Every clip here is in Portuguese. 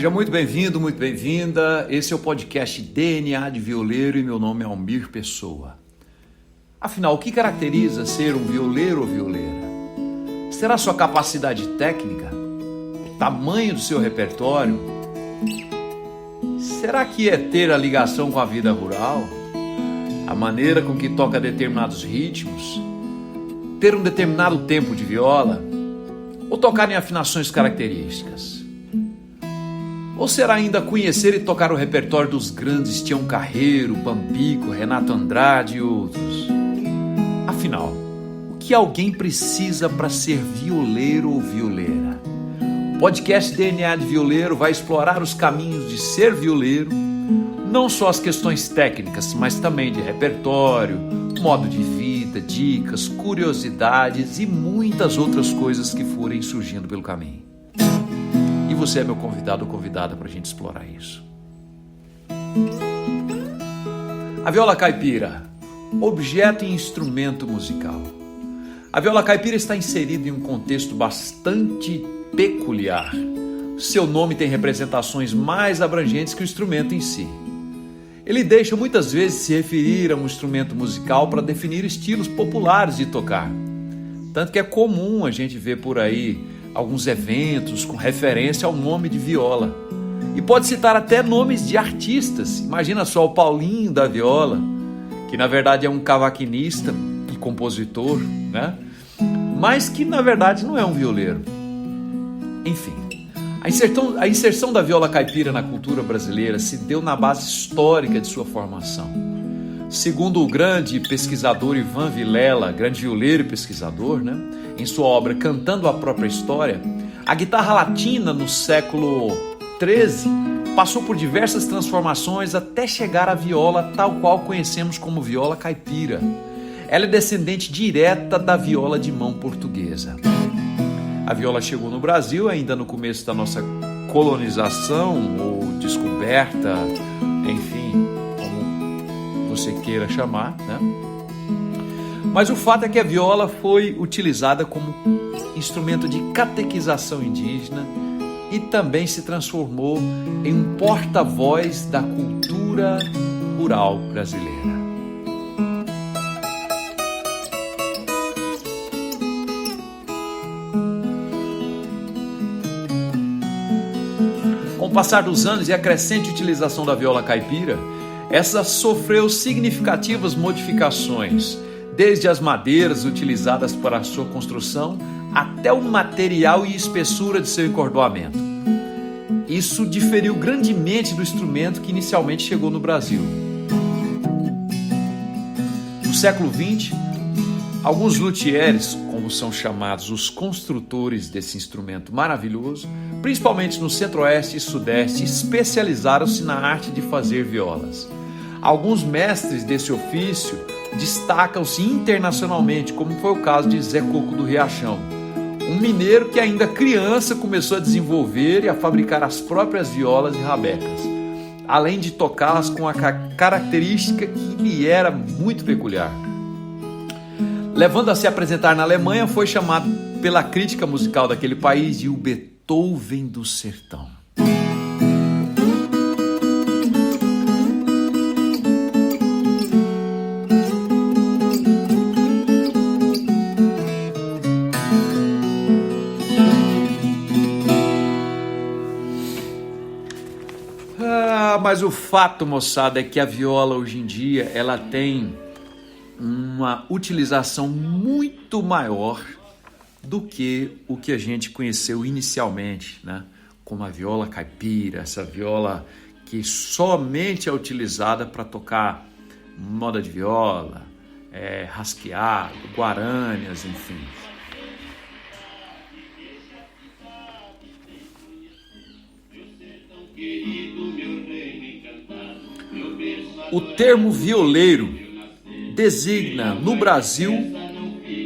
Seja muito bem-vindo, muito bem-vinda. Esse é o podcast DNA de Violeiro e meu nome é Almir Pessoa. Afinal, o que caracteriza ser um violeiro ou violeira? Será sua capacidade técnica? O tamanho do seu repertório? Será que é ter a ligação com a vida rural? A maneira com que toca determinados ritmos? Ter um determinado tempo de viola? Ou tocar em afinações características? Ou será ainda conhecer e tocar o repertório dos grandes Tião Carreiro, Pampico, Renato Andrade e outros? Afinal, o que alguém precisa para ser violeiro ou violeira? O podcast DNA de Violeiro vai explorar os caminhos de ser violeiro, não só as questões técnicas, mas também de repertório, modo de vida, dicas, curiosidades e muitas outras coisas que forem surgindo pelo caminho. E você é meu convidado ou convidada para a gente explorar isso. A viola caipira, objeto e instrumento musical. A viola caipira está inserida em um contexto bastante peculiar. Seu nome tem representações mais abrangentes que o instrumento em si. Ele deixa muitas vezes se referir a um instrumento musical para definir estilos populares de tocar. Tanto que é comum a gente ver por aí alguns eventos com referência ao nome de viola. E pode citar até nomes de artistas. Imagina só o Paulinho da Viola, que na verdade é um cavaquinista e compositor, né? Mas que na verdade não é um violeiro. Enfim, a inserção da viola caipira na cultura brasileira se deu na base histórica de sua formação. Segundo o grande pesquisador Ivan Vilela, grande violeiro e pesquisador, né, em sua obra Cantando a Própria História, a guitarra latina no século XIII passou por diversas transformações até chegar à viola tal qual conhecemos como viola caipira. Ela é descendente direta da viola de mão portuguesa. A viola chegou no Brasil ainda no começo da nossa colonização ou descoberta, enfim, você queira chamar, né? Mas o fato é que a viola foi utilizada como instrumento de catequização indígena e também se transformou em um porta-voz da cultura rural brasileira. Com o passar dos anos e a crescente utilização da viola caipira, essa sofreu significativas modificações, desde as madeiras utilizadas para a sua construção até o material e espessura de seu encordoamento. Isso diferiu grandemente do instrumento que inicialmente chegou no Brasil. No século XX, alguns luthiers, como são chamados os construtores desse instrumento maravilhoso, principalmente no centro-oeste e sudeste, especializaram-se na arte de fazer violas. Alguns mestres desse ofício destacam-se internacionalmente, como foi o caso de Zé Coco do Riachão, um mineiro que ainda criança começou a desenvolver e a fabricar as próprias violas e rabecas, além de tocá-las com a característica que lhe era muito peculiar. Levando a se apresentar na Alemanha, foi chamado pela crítica musical daquele país de o Beethoven do sertão. Mas o fato, moçada, é que a viola hoje em dia ela tem uma utilização muito maior do que o que a gente conheceu inicialmente, né? Como a viola caipira, essa viola que somente é utilizada para tocar moda de viola, rasqueado, guarânias, enfim. O termo violeiro designa no Brasil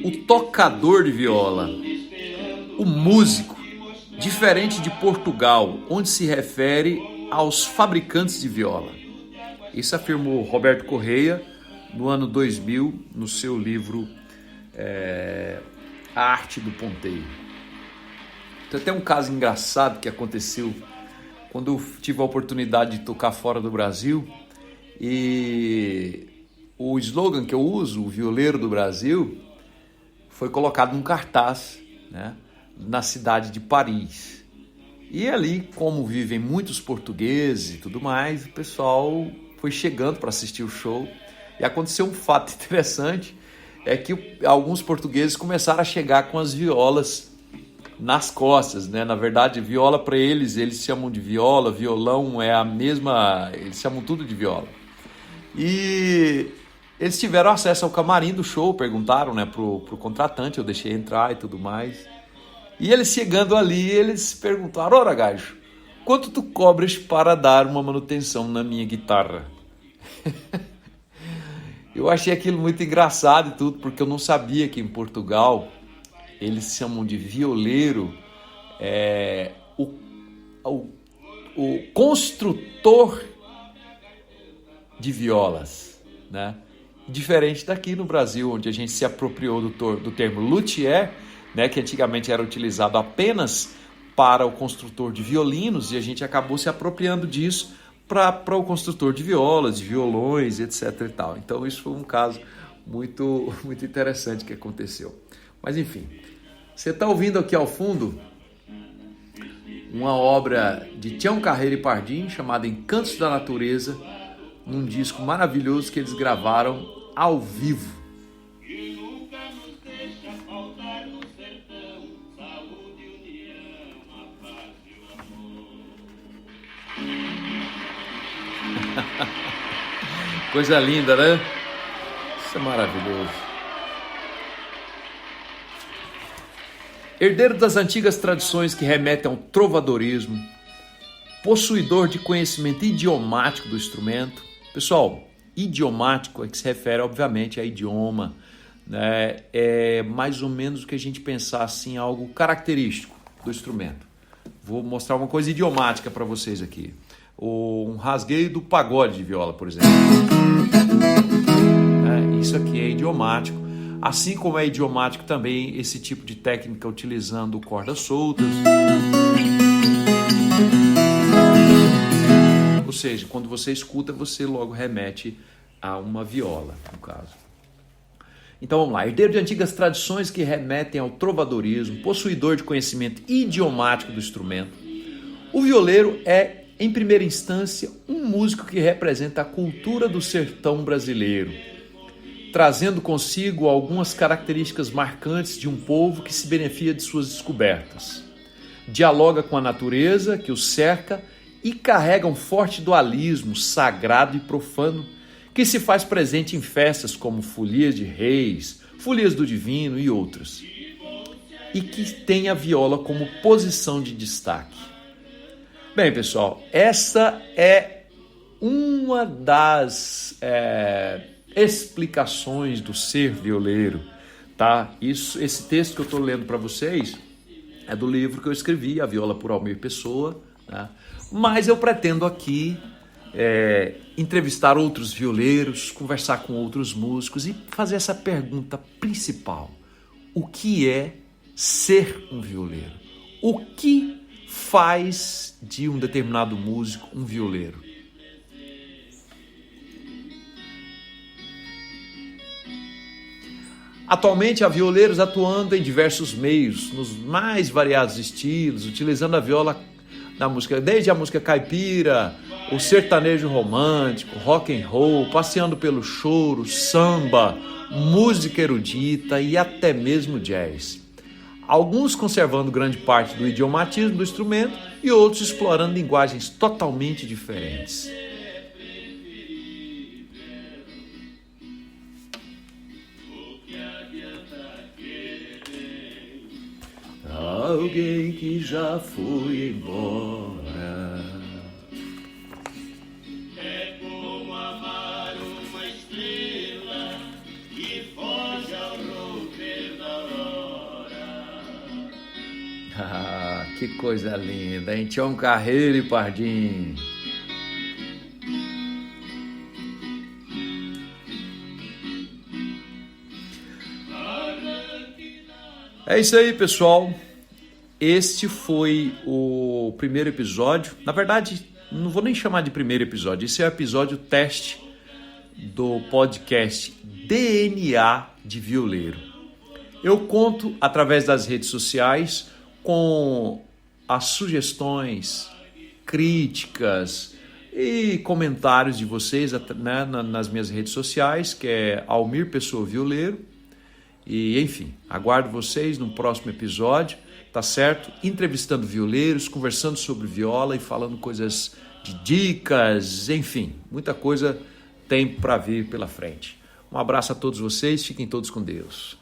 o tocador de viola, o músico, diferente de Portugal, onde se refere aos fabricantes de viola. Isso afirmou Roberto Correia no ano 2000, no seu livro A Arte do Ponteio. Tem até um caso engraçado que aconteceu quando eu tive a oportunidade de tocar fora do Brasil, e o slogan que eu uso, o violeiro do Brasil, foi colocado num cartaz, né, na cidade de Paris. E ali, como vivem muitos portugueses e tudo mais, o pessoal foi chegando para assistir o show. E aconteceu um fato interessante, é que alguns portugueses começaram a chegar com as violas nas costas, né? Na verdade, viola para eles chamam de viola, violão é a mesma, eles chamam tudo de viola. E eles tiveram acesso ao camarim do show, perguntaram, né, pro contratante, eu deixei entrar e tudo mais. E eles chegando ali, eles perguntaram: ora, gajo, quanto tu cobras para dar uma manutenção na minha guitarra? Eu achei aquilo muito engraçado e tudo, porque eu não sabia que em Portugal eles chamam de violeiro o construtor de violas, né? Diferente daqui no Brasil, onde a gente se apropriou do termo luthier, né, que antigamente era utilizado apenas para o construtor de violinos, e a gente acabou se apropriando disso para o construtor de violas, de violões, etc. e tal. Então isso foi um caso muito, muito interessante que aconteceu. Mas enfim, você está ouvindo aqui ao fundo uma obra de Tião Carreiro e Pardinho, chamada Encantos da Natureza, num disco maravilhoso que eles gravaram ao vivo. Coisa linda, né? Isso é maravilhoso. Herdeiro das antigas tradições que remetem ao trovadorismo, possuidor de conhecimento idiomático do instrumento. Pessoal, idiomático é que se refere, obviamente, a idioma, né? É mais ou menos o que a gente pensar assim, algo característico do instrumento. Vou mostrar uma coisa idiomática para vocês aqui. Um rasgueio do pagode de viola, por exemplo. Isso aqui é idiomático. Assim como é idiomático também esse tipo de técnica utilizando cordas soltas. Ou seja, quando você escuta, você logo remete a uma viola, no caso. Então vamos lá. Herdeiro de antigas tradições que remetem ao trovadorismo, possuidor de conhecimento idiomático do instrumento, o violeiro é, em primeira instância, um músico que representa a cultura do sertão brasileiro, trazendo consigo algumas características marcantes de um povo que se beneficia de suas descobertas. Dialoga com a natureza que o cerca e carrega um forte dualismo sagrado e profano que se faz presente em festas como Folias de Reis, Folias do Divino e outras, e que tem a viola como posição de destaque. Bem, pessoal, essa é uma das explicações do ser violeiro, tá? Esse texto que eu estou lendo para vocês é do livro que eu escrevi, A Viola por Almir Pessoa, tá? Mas eu pretendo aqui entrevistar outros violeiros, conversar com outros músicos e fazer essa pergunta principal: o que é ser um violeiro? O que faz de um determinado músico um violeiro? Atualmente há violeiros atuando em diversos meios, nos mais variados estilos, utilizando a viola na música, desde a música caipira, o sertanejo romântico, rock and roll, passeando pelo choro, samba, música erudita e até mesmo jazz. Alguns conservando grande parte do idiomatismo do instrumento e outros explorando linguagens totalmente diferentes. Alguém que já foi embora. É como amar uma estrela que foge ao romper da aurora. Ah, que coisa linda, hein? Tião Carreiro e Pardinho. É isso aí, pessoal. Este foi o o primeiro episódio. Na verdade, não vou nem chamar de primeiro episódio. Esse é o episódio teste do podcast DNA de Violeiro. Eu conto através das redes sociais com as sugestões, críticas e comentários de vocês, né, nas minhas redes sociais, que é Almir Pessoa Violeiro. E enfim, aguardo vocês no próximo episódio, tá certo? Entrevistando violeiros, conversando sobre viola e falando coisas de dicas, enfim, muita coisa tem para vir pela frente. Um abraço a todos vocês, fiquem todos com Deus.